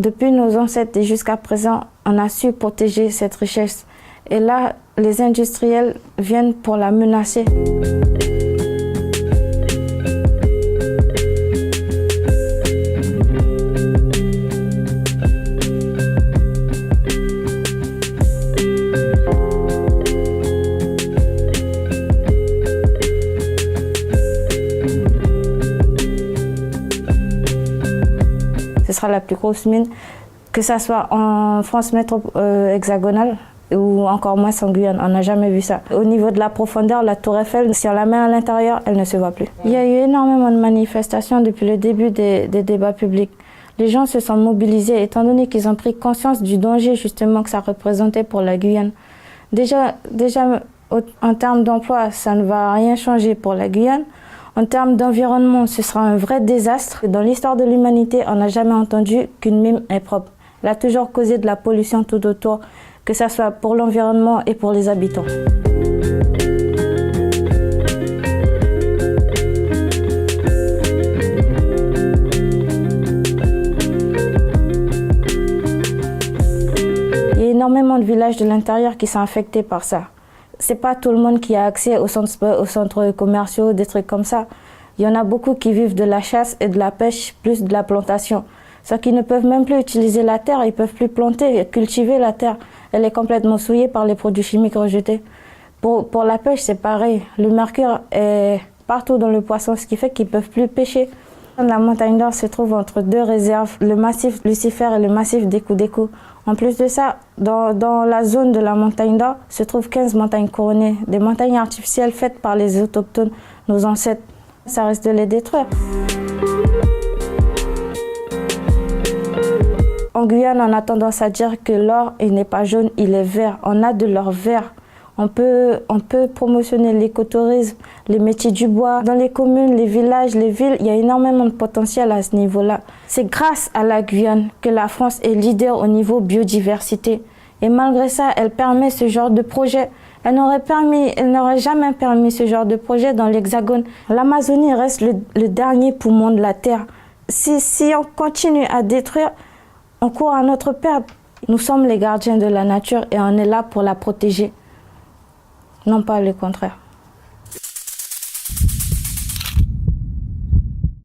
Depuis nos ancêtres et jusqu'à présent, on a su protéger cette richesse. Et là, les industriels viennent pour la menacer. Ce sera la plus grosse mine, que ce soit en France hexagonale ou encore moins en Guyane. On n'a jamais vu ça. Au niveau de la profondeur, la tour Eiffel, si on la met à l'intérieur, elle ne se voit plus. Il y a eu énormément de manifestations depuis le début des débats publics. Les gens se sont mobilisés étant donné qu'ils ont pris conscience du danger justement que ça représentait pour la Guyane. Déjà en termes d'emploi, ça ne va rien changer pour la Guyane. En termes d'environnement, ce sera un vrai désastre. Dans l'histoire de l'humanité, on n'a jamais entendu qu'une mine est propre. Elle a toujours causé de la pollution tout autour, que ce soit pour l'environnement et pour les habitants. Il y a énormément de villages de l'intérieur qui sont affectés par ça. C'est pas tout le monde qui a accès aux centres commerciaux, des trucs comme ça. Il y en a beaucoup qui vivent de la chasse et de la pêche, plus de la plantation. Ceux qui ne peuvent même plus utiliser la terre, ils peuvent plus planter et cultiver la terre. Elle est complètement souillée par les produits chimiques rejetés. Pour la pêche, c'est pareil. Le mercure est partout dans le poisson, ce qui fait qu'ils ne peuvent plus pêcher. La montagne d'Or se trouve entre deux réserves, le massif Lucifer et le massif d'Écou. En plus de ça, dans la zone de la montagne d'Or se trouvent 15 montagnes couronnées, des montagnes artificielles faites par les autochtones, nos ancêtres. Ça risque de les détruire. En Guyane, on a tendance à dire que l'or, il n'est pas jaune, il est vert. On a de l'or vert. On peut promotionner l'écotourisme, les métiers du bois. Dans les communes, les villages, les villes, il y a énormément de potentiel à ce niveau-là. C'est grâce à la Guyane que la France est leader au niveau biodiversité. Et malgré ça, elle permet ce genre de projet. Elle n'aurait jamais permis ce genre de projet dans l'Hexagone. L'Amazonie reste le dernier poumon de la Terre. Si on continue à détruire, on court à notre perte. Nous sommes les gardiens de la nature et on est là pour la protéger. Non pas le contraire.